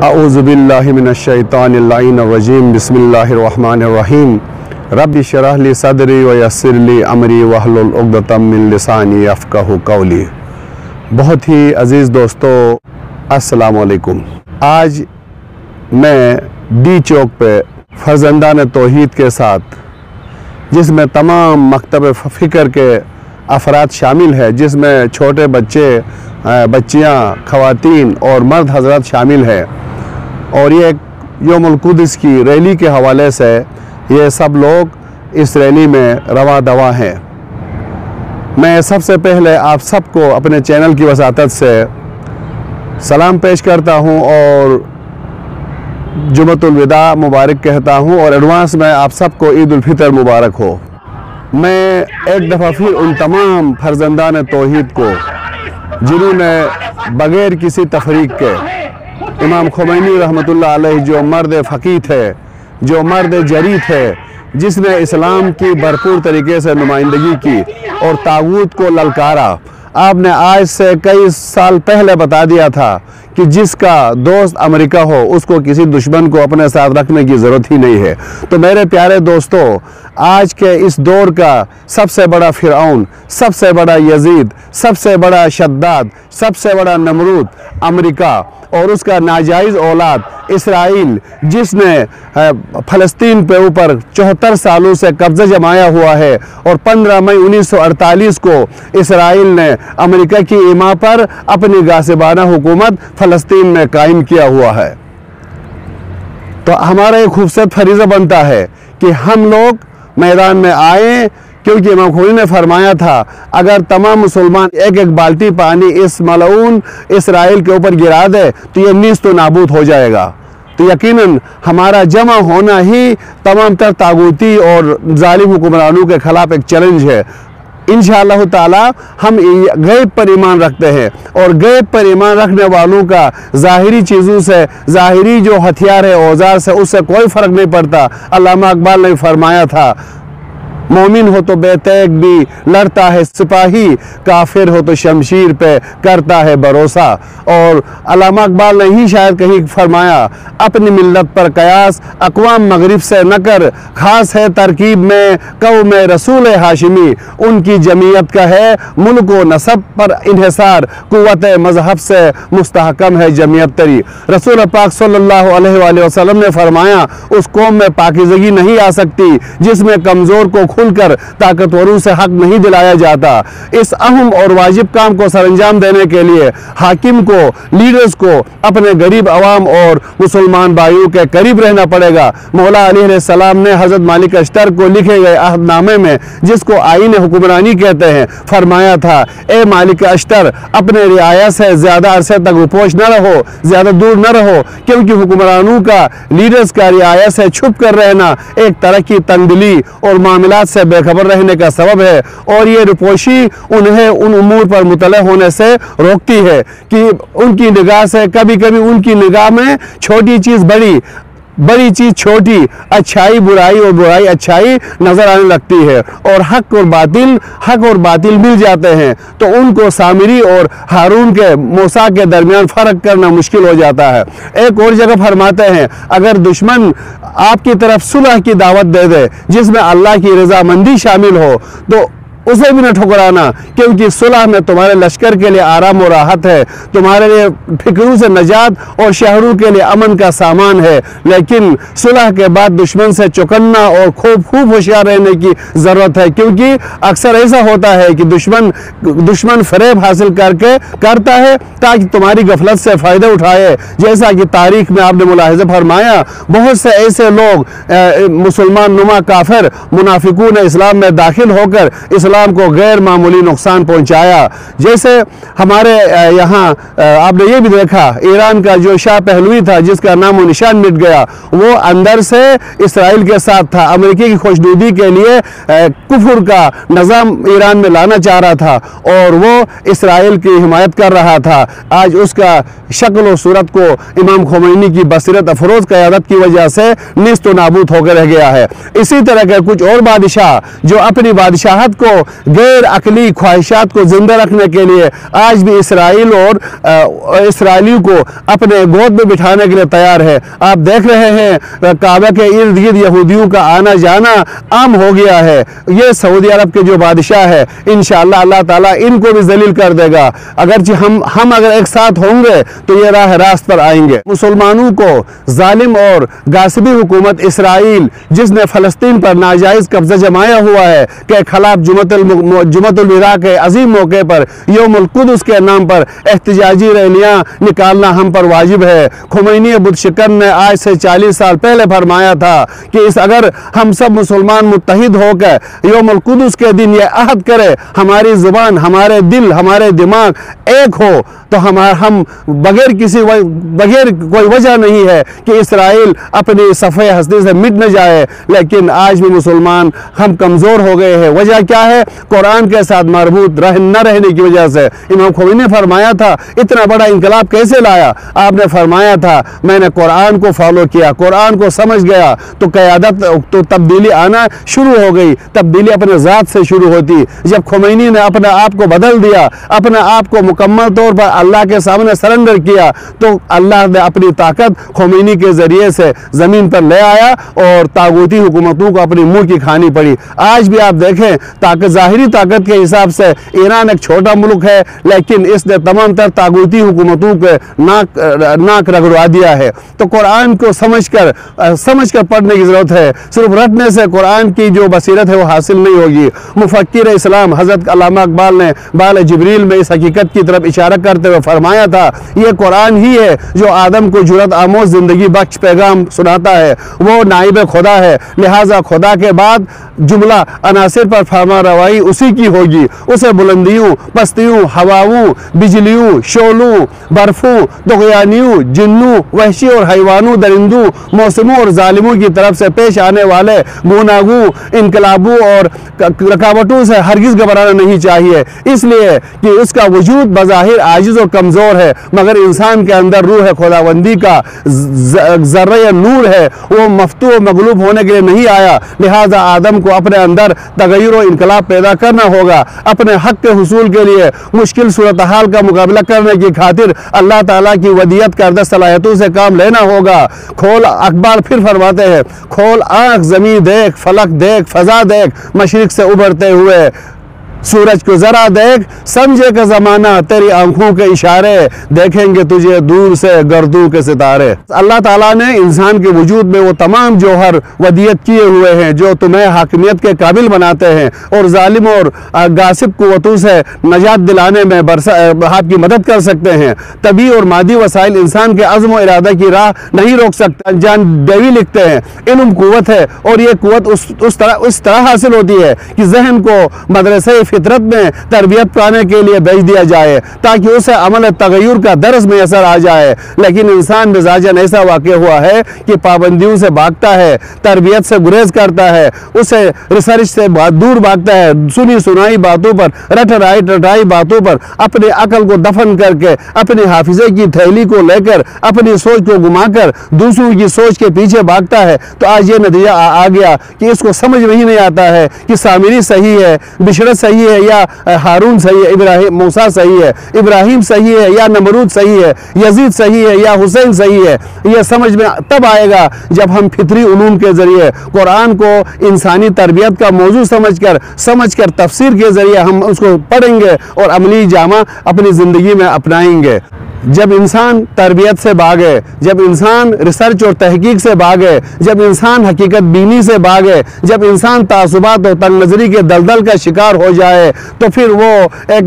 अऊज़ुबिल्लाहि मिनश्शैतानिर्रजीम बिस्मिल्लाहिर्रहमानिर्रहीम रब्बि शरह ली सदरी व यस्सिर ली अमरी वहलुल उक़दतम मिन लिसानी यफ़क़हू क़ौली। बहुत ही अज़ीज़ दोस्तों, अस्सलाम वालेकुम। आज मैं डी चौक पे फ़र्ज़ंदान तौहीद के साथ, जिसमें तमाम मकतब फ़िक्र के अफराद शामिल है, जिसमें छोटे बच्चे, बच्चियाँ, ख़वातीन और मर्द हज़रत शामिल हैं, और ये यौमुल क़ुद्स की रैली के हवाले से ये सब लोग इस रैली में रवा दवा हैं। मैं सबसे पहले आप सबको अपने चैनल की वसातत से सलाम पेश करता हूँ और जुमअतुल विदा मुबारक कहता हूँ, और एडवांस में आप सबको ईद उल फितर मुबारक हो। मैं एक दफ़ा फिर उन तमाम फ़र्ज़ंदान तौहीद को, जिन्होंने बग़ैर किसी तफरीक के इमाम ख़ुमैनी रहमतुल्लाह अलैह, जो मर्द फ़क़ीह थे, जो मर्द जरी थे, जिसने इस्लाम की भरपूर तरीके से नुमाइंदगी की और तागूत को ललकारा। आपने आज से कई साल पहले बता दिया था कि जिसका दोस्त अमेरिका हो, उसको किसी दुश्मन को अपने साथ रखने की ज़रूरत ही नहीं है। तो मेरे प्यारे दोस्तों, आज के इस दौर का सबसे बड़ा फ़िरऔन, सबसे बड़ा यजीद, सबसे बड़ा शद्दाद, सबसे बड़ा नमरूद अमेरिका और उसका नाजायज़ औलाद इसराइल, जिसने फ़लस्तीन पे ऊपर 74 सालों से कब्ज़ा जमाया हुआ है, और 15 मई 1948 को इसराइल ने अमेरिका की इमा पर अपनी गासिबाना हुकूमत फ़लस्तीन में कायम किया हुआ है। तो हमारा एक खूबसूरत फरीज़ा बनता है कि हम लोग मैदान में आए, क्योंकि इमाम ख़ुमैनी ने फरमाया था, अगर तमाम मुसलमान एक एक बाल्टी पानी इस मलऊन इसराइल के ऊपर गिरा दे तो ये नीज़ तो नाबूद हो जाएगा। तो यकीनन हमारा जमा होना ही तमाम तर तागूती और जालिम हुक्मरानों के ख़िलाफ़ एक चैलेंज है। इंशाअल्लाह ताला हम गैब पर ईमान रखते हैं, और गैब पर ईमान रखने वालों का ज़ाहिरी चीज़ों से, ज़ाहिरी जो हथियार है, औजार से, उससे कोई फ़र्क नहीं पड़ता। अल्लामा इकबाल ने फरमाया था, मोमिन हो तो बेतैक भी लड़ता है सिपाही, काफिर हो तो शमशीर पे करता है भरोसा। और अल्लामा इकबाल ने ही शायद कहीं फरमाया, अपनी मिल्लत पर कयास अक़वाम मगरिब से न कर, खास है तरकीब में कौम रसूल हाशिमी, उनकी जमीयत का है मुल्क व नसब पर इन्हिसार, कुव्वत मज़हब से मुस्तहकम है जमीयत तरी। रसूल पाक सल्लल्लाहु अलैहि वसल्लम ने फरमाया, उस कौम में पाकीज़गी नहीं आ सकती जिसमें कमज़ोर को खुलकर ताकतवरों से हक नहीं दिलाया जाता। इस अहम और वाजिब काम को सरंजाम देने के लिए हाकिम को, लीडर्स को अपने गरीब अवाम और मुसलमान भाइयों के करीब रहना पड़ेगा। मौला अली अलैहिस्सलाम ने हज़रत मालिक अश्तर को लिखे गए अहदनामे में, जिसको आईन हुक्मरानी कहते हैं, फरमाया था, ए मालिक अश्तर, अपने रियाया से ज़्यादा अरसे तक रुपोश न रहो, ज़्यादा दूर न रहो, क्योंकि हुक्मरानों का, लीडर्स का रियाया से छुप कर रहना एक तरह की तंगदिली और मामलात से बेखबर रहने का सबब है, और ये रुपोशी उन्हें उन उमूर पर मुतले होने से रोकती है कि उनकी निगाह से, कभी कभी उनकी निगाह में छोटी चीज़ बड़ी, बड़ी चीज़ छोटी, अच्छाई बुराई और बुराई अच्छाई नज़र आने लगती है, और हक और बातिल मिल जाते हैं, तो उनको सामिरी और हारून के, मूसा के दरमियान फ़र्क करना मुश्किल हो जाता है। एक और जगह फरमाते हैं, अगर दुश्मन आपकी तरफ सुलह की दावत दे दे जिसमें अल्लाह की रज़ामंदी शामिल हो, तो उसे भी न ठुकराना, क्योंकि सुलह में तुम्हारे लश्कर के लिए आराम और राहत है, तुम्हारे लिए फिक्रों से नजात और शहरों के लिए अमन का सामान है। लेकिन सुलह के बाद दुश्मन से चौकन्ना और खूब होशियार रहने की ज़रूरत है, क्योंकि अक्सर ऐसा होता है कि दुश्मन फरेब हासिल करता है ताकि तुम्हारी गफलत से फ़ायदा उठाए। जैसा कि तारीख में आपने मुलाहिज़ा फरमाया, बहुत से ऐसे लोग मुसलमान नुमा काफिर मुनाफिकून ने इस्लाम में दाखिल होकर इस्लाम को गैर मामूली नुकसान पहुंचाया। जैसे हमारे यहाँ आपने ये भी देखा, ईरान का जो शाह पहलवी था, जिसका नाम व निशान मिट गया, वो अंदर से इसराइल के साथ था, अमेरिकी की खुशनुदी के लिए कुफर का निज़ाम ईरान में लाना चाह रहा था, और वो इसराइल की हिमायत कर रहा था। आज उसका शक्ल और सूरत को इमाम ख़ुमैनी की बसीरत अफरोज़ क़यादत की वजह से निस्त नाबूद होकर रह गया है। इसी तरह के कुछ और बादशाह जो अपनी बादशाहत को गैर अकली ख्वाहिशात को जिंदा रखने के लिए आज भी इसराइल और इसराइलियों को अपने गोद में बिठाने के लिए तैयार है। आप देख रहे हैं काबा के इर्द गिर्द यहूदियों का आना जाना आम हो गया है। ये सऊदी अरब के जो बादशाह है, इंशाअल्लाह अल्लाह ताला इनको भी जलील कर देगा। अगरचे हम अगर एक साथ होंगे तो ये राह रास्त पर आएंगे। मुसलमानों को जालिम और गासिबी हुकूमत इसराइल, जिसने फ़लस्तीन पर नाजायज़ कब्जा जमाया हुआ है, के खिलाफ जुमतुल विदा के अजीम मौके पर यौमुल कुद्स के नाम पर एहतजाजी रैलियाँ निकालना हम पर वाजिब है। खुमैनी बुतशिकन ने आज से 40 साल पहले फरमाया था कि अगर हम सब मुसलमान मुत्तहिद होकर यौमुल कुद्स के दिन ये अहद करे, हमारी ज़ुबान, हमारे दिल, हमारे दिमाग एक हो, तो हम बगैर कोई वजह नहीं है कि इसराइल अपनी सफ़े हस्ती से मिट न जाए। लेकिन आज भी मुसलमान हम कमज़ोर हो गए हैं। वजह क्या है? कुरान के साथ मरबूत न रहने की वजह से। इमाम खोमेनी ने फरमाया था, इतना बड़ा इंकलाब कैसे लाया? आपने फरमाया था, मैंने कुरान को फॉलो किया, कुरान को समझ गया तो क़यादत, तो तब्दीली आना शुरू हो गई। तब्दीली अपने ज़ात से शुरू होती। जब खोमेनी ने अपने आप को बदल दिया, अपने आप को मुकम्मल तौर पर अल्लाह के सामने सरेंडर किया, तो अल्लाह ने अपनी ताकत खोमेनी के ज़रिए से ज़मीन पर ले आया और तागूती हुकूमतों को अपनी मुँह की खानी पड़ी। आज भी आप देखें, ज़ाहिरी ताकत के हिसाब से ईरान एक छोटा मुल्क है, लेकिन इसने तमाम तर तागूती हुकूमतों के नाक रगड़वा दिया है। तो कुरान को समझ कर पढ़ने की ज़रूरत है। सिर्फ रटने से कुरान की जो बसीरत है वो हासिल नहीं होगी। मुफक्किर इस्लाम हज़रत अल्लामा इक़बाल ने बाल जिब्रील में इस हकीकत की तरफ इशारा करते हुए फरमाया था, ये कुरान ही है जो आदम को जुरत आमोज ज़िंदगी बख्श पैगाम सुनाता है। वो नाइब खुदा है, लिहाजा खुदा के बाद जुमला अनासिर पर फरमा रवाई उसी की होगी। उसे बुलंदियों, पस्तियों, हवाओं, बिजलियों, शोलों, बर्फों, तुग़यानियों, जिन्नों, वहशी और हैवानों, दरिंदों, मौसमों और जालिमों की तरफ से पेश आने वाले गुनागों, इनकलाबों और रुकावटों से हरगिज़ घबराना नहीं चाहिए, इसलिए कि उसका वजूद बज़ाहिर आजिज़ और कमज़ोर है, मगर इंसान के अंदर रूह खुदावंदी का ज़र्रा नूर है। वो मफ्तू और मगलूब होने के लिए नहीं आया। लिहाजा आदम को अपने अंदर तगय्युर और इनकलाब पैदा करना होगा। अपने हक़ के हुसूल के लिए मुश्किल सूरत हाल का मुकाबला करने की खातिर अल्लाह ताला की वदियत करदा सलाहियतों से काम लेना होगा। खोल अकबार फिर फरमाते हैं, खोल आँख, ज़मीन देख, फलक देख, फ़ज़ा देख, मशरिक़ से उभरते हुए सूरज को जरा देख, समझे का ज़माना तेरी आंखों के इशारे, देखेंगे तुझे दूर से गर्दों के सितारे। अल्लाह ताला ने इंसान के वजूद में वो तमाम जौहर वदियत किए हुए हैं जो तुम्हें हाकिमियत के काबिल बनाते हैं और जालिम और गासिब कुव्वतों से नजात दिलाने में आपकी मदद कर सकते हैं। तभी और मादी वसाइल इंसान के अज़्म और इरादा की राह नहीं रोक सकता। जान डेवी लिखते हैं, इल्म कुव्वत है और ये कुव्वत उस तरह हासिल होती है कि जहन को मदरसे फितरत में तरबियत पाने के लिए भेज दिया जाए ताकि उसे अमल तगय्युर का दर्स में असर आ जाए। लेकिन इंसान मिजाजन ऐसा वाक़ हुआ है कि पाबंदियों से भागता है, तरबियत से गुरेज करता है, उसे रिसर्च से दूर भागता है। सुनी सुनाई बातों पर, रटाई बातों पर अपने अकल को दफन करके अपने हाफिजे की थैली को लेकर अपनी सोच को घुमाकर दूसरों की सोच के पीछे भागता है। तो आज ये नतीजा आ गया कि इसको समझ में ही नहीं आता है कि सामिरी सही है, बिशरत सही है या हारून सही है, इब्राहिम मूसा सही है, इब्राहिम सही है या नमरूद सही है, यजीद सही है या हुसैन सही है। यह समझ में तब आएगा जब हम फितरी उलूम के जरिए कुरान को इंसानी तरबियत का मौजू समझकर तफसीर के जरिए हम उसको पढ़ेंगे और अमली जामा अपनी ज़िंदगी में अपनाएंगे। जब इंसान तरबियत से भागे, जब इंसान रिसर्च और तहकीक से भागे, जब इंसान हकीकत बीनी से भागे, जब इंसान तासुबात और तंग नज़री के दलदल का शिकार हो जाए, तो फिर वो एक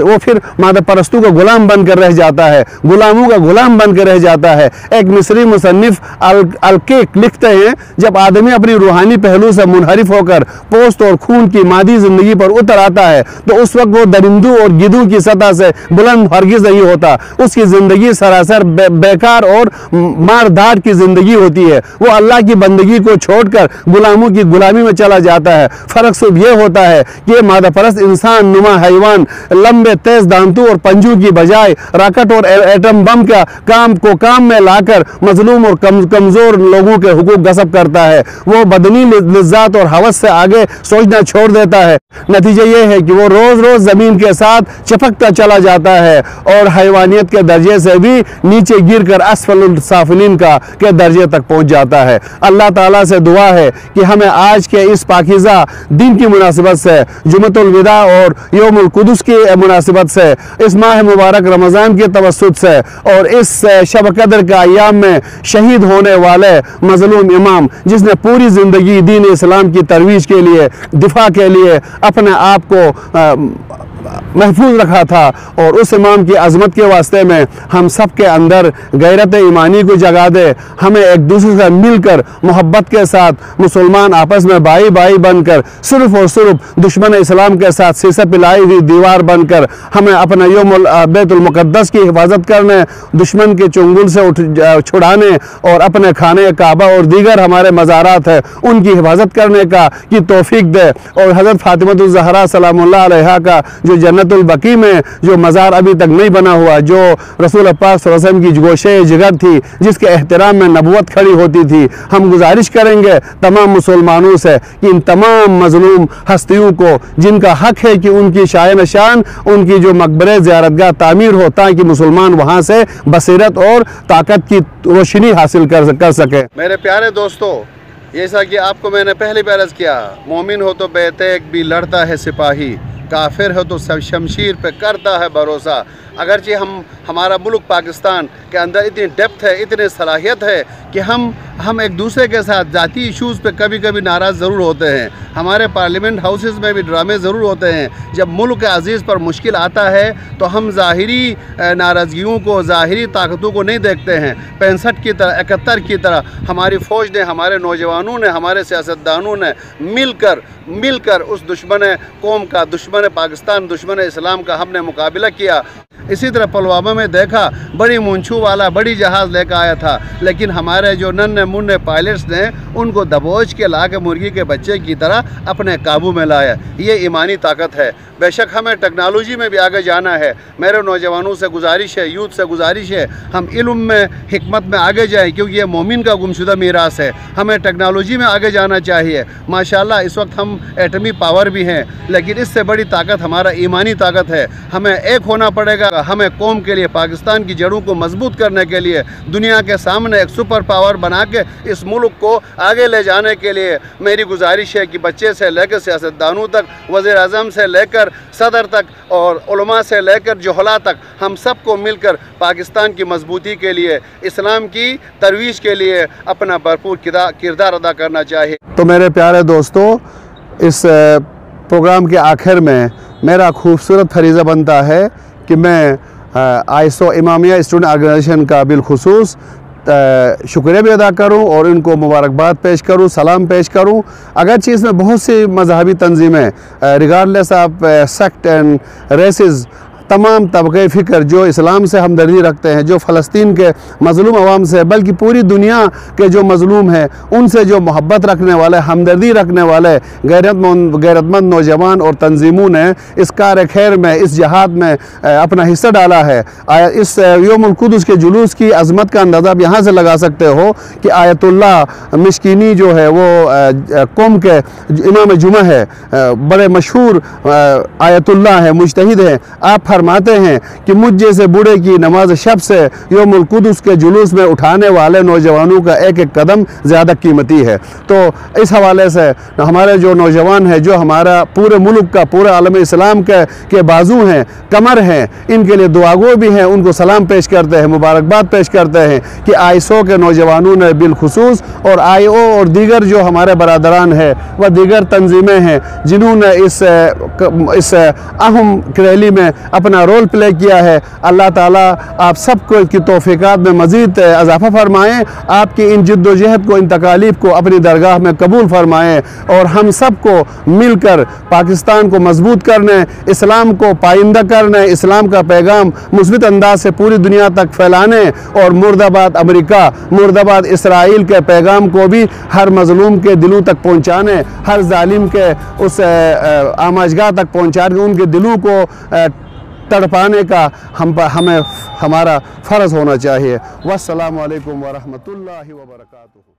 वो फिर मादा परस्तों का गुलाम बनकर रह जाता है, गुलामों का गुलाम बनकर रह जाता है। एक मिस्री मुसन्निफ अल-केक लिखते हैं, जब आदमी अपनी रूहानी पहलू से मुनहरिफ होकर पोस्ट और खून की मादी ज़िंदगी पर उतर आता है तो उस वक्त वो दरिंदों और गिद्धों की सतह से बुलंद हरगिज़ हरगिज़ नहीं होता। उसकी ज़िंदगी सरासर बेकार और मारधाड़ की ज़िंदगी होती है। वो अल्लाह की बंदगी को छोड़कर गुलामों की गुलामी में चला जाता है। फ़र्क सिर्फ ये होता है कि मादा परस्त इंसान नुमा हैवान लंबे तेज़ दांतों और पंजों की बजाय रॉकेट और एटम बम का काम में लाकर मजलूम और कमज़ोर लोगों के हुकूक गसब करता है। वो बदनी लिज़्ज़ात और हवस से आगे सोचना छोड़ देता है। नतीजा ये है कि वो रोज़ रोज़ ज़मीन के साथ चिपकता चला जाता है और हैवानियत के दर्जे से भी नीचे गिरकर अस्फलुल साफिलीन के दर्जे तक पहुँच जाता है। अल्लाह ताला से दुआ है कि हमें आज के इस पाकीज़ा दिन की मुनासिबत से, जुमतुल विदा और यौमुल कुदस की मुनासिबत से, इस माह मुबारक रमज़ान के तवस्सुत से और इस शब कदर का अय्याम में शहीद होने वाले मज़लूम इमाम जिसने पूरी ज़िंदगी दीन इस्लाम की तरवीज के लिए, दिफा के लिए अपने आप को महफूज रखा था, और उस इमाम की अज़मत के वास्ते में हम सब के अंदर गैरत ईमानी को जगा दे। हमें एक दूसरे से मिलकर मोहब्बत के साथ मुसलमान आपस में भाई भाई बनकर सिर्फ और सिर्फ दुश्मन इस्लाम के साथ शीशे पिलाई हुई दीवार बनकर हमें अपना यौमुल बैतुल मुक़द्दस की हिफाजत करने, दुश्मन के चुंगल से छुड़ाने और अपने खाने काबा और दीगर हमारे मज़ारात है उनकी हिफाजत करने की तौफीक दे। और हज़रत फ़ातिमतुज़ ज़हरा सलामुल्लाह अलैहा का जो जन्नतुल बकी में जो मज़ार अभी तक नहीं बना हुआ, जो रसूल पाक सल्लल्लाहु अलैहि वसल्लम की गोशे जिगर थी, जिसके एहतराम में नबुवत खड़ी होती थी, हम गुजारिश करेंगे तमाम मुसलमानों से कि इन तमाम मज़लूम हस्तियों को जिनका हक है कि उनकी शान शान उनकी जो मकबरे ज़ियारतगाह तामीर हो, ताकि मुसलमान वहाँ से बसीरत और ताकत की रोशनी हासिल कर सके। मेरे प्यारे दोस्तों, जैसा कि आपको मैंने पहले भी अर्ज़ किया, मोमिन हो तो बेतेक भी लड़ता है सिपाही, काफिर हो तो सब शमशीर पे करता है भरोसा। अगरचे हमारा मुल्क पाकिस्तान के अंदर इतनी डेप्थ है, इतनी सलाहियत है कि हम एक दूसरे के साथ ज़ाती इशूज़ पे कभी कभी नाराज़ ज़रूर होते हैं। हमारे पार्लियामेंट हाउसेस में भी ड्रामे ज़रूर होते हैं। जब मुल्क के अजीज़ पर मुश्किल आता है तो हम ज़ाहिरी नाराज़गियों को, ज़ाहिरी ताकतों को नहीं देखते हैं। 65 की तरह, 71 की तरह हमारी फ़ौज ने, हमारे नौजवानों ने, हमारे सियासतदानों ने मिलकर उस दुश्मन कौम का, दुश्मन पाकिस्तान, दुश्मन इस्लाम का हमने मुकाबला किया। इसी तरह पुलवामा में देखा, बड़ी मूंछों वाला बड़ी जहाज़ लेकर आया था, लेकिन हमारे जो नन्हे मुन्ने पायलट्स ने उनको दबोच के ला के मुर्गी के बच्चे की तरह अपने काबू में लाया। ये ईमानी ताकत है। बेशक हमें टेक्नोलॉजी में भी आगे जाना है। मेरे नौजवानों से गुजारिश है, यूथ से गुजारिश है, हम इल्म में, हिकमत में आगे जाएं, क्योंकि ये मोमिन का गुमशुदा मीरास है। हमें टेक्नोलॉजी में आगे जाना चाहिए। माशाल्लाह इस वक्त हम एटमी पावर भी हैं, लेकिन इससे बड़ी ताकत हमारा ईमानी ताकत है। हमें एक होना पड़ेगा। हमें कौम के लिए, पाकिस्तान की जड़ों को मजबूत करने के लिए, दुनिया के सामने एक सुपर पावर बना के इस मुल्क को आगे ले जाने के लिए मेरी गुजारिश है कि बच्चे से लेकर सियासतदानों तक, वज़ीर आज़म से लेकर सदर तक और उलमा से लेकर जोहला तक, हम सबको मिलकर पाकिस्तान की मजबूती के लिए, इस्लाम की तरवीज के लिए अपना भरपूर किरदार अदा करना चाहिए। तो मेरे प्यारे दोस्तों, इस प्रोग्राम के आखिर में मेरा खूबसूरत फरीज़ा बनता है कि मैं आईएसओ इमामिया स्टूडेंट ऑर्गेनाइजेशन का बिलखुसूस शुक्रिया भी अदा करूं और इनको मुबारकबाद पेश करूं, सलाम पेश करूं। अगरचे इसमें बहुत सी मजहबी तंजीमें regardless of sect and races, तमाम तबक़े फ़िक्र जो इस्लाम से हमदर्दी रखते हैं, जो फ़लस्तीन के मज़लूम अवाम से, बल्कि पूरी दुनिया के जो मज़लूम हैं उनसे जो मोहब्बत रखने वाले, हमदर्दी रखने वाले गैरतमंद नौजवान और तंजीमों ने इस कार खैर में, इस जहाद में अपना हिस्सा डाला है। इस यौमुल कुदस के जुलूस की अज़मत का अंदाज़ा आप यहाँ से लगा सकते हो कि आयतुल्लाह मिस्कीनी जो है वो कौम के इमाम जुमा है, बड़े मशहूर आयतुल्लाह है, मुजतहिद है। आप फरमाते हैं कि मुझ जैसे बूढ़े की नमाज शब से यौमुल कुदस के जुलूस में उठाने वाले नौजवानों का एक एक कदम ज़्यादा कीमती है। तो इस हवाले से हमारे जो नौजवान हैं, जो हमारा पूरे मुल्क का, पूरे आलम इस्लाम के बाजू हैं, कमर हैं, इनके लिए दुआगो भी हैं, उनको सलाम पेश करते हैं, मुबारकबाद पेश करते हैं कि आईएसओ के नौजवानों ने बिलखुसूस और आईओ और दीगर जो हमारे बरादरान हैं व दीगर तंजीमें हैं जिन्होंने इस अहम रैली में अपना रोल प्ले किया है। अल्लाह ताला आप सबको की तौफीकात में मज़ीद इजाफ़ा फ़रमाएँ, आपकी इन जिद्दोजहद को, इन तकालीफ को अपनी दरगाह में कबूल फ़रमाएँ और हम सबको मिलकर पाकिस्तान को मजबूत करने, इस्लाम को पाइंदा करने, इस्लाम का पैगाम मुस्बित अंदाज से पूरी दुनिया तक फैलाने और मुर्दाबाद अमेरिका, मुर्दाबाद इसराइल के पैगाम को भी हर मजलूम के दिलों तक पहुँचाने, हर जालिम के उस आमाजगाह तक पहुँचाने, उनके दिलों को तड़पाने का हमें हमारा फ़र्ज़ होना चाहिए। वस्सलामु अलैकुम व रहमतुल्लाहि व बरकातुहू।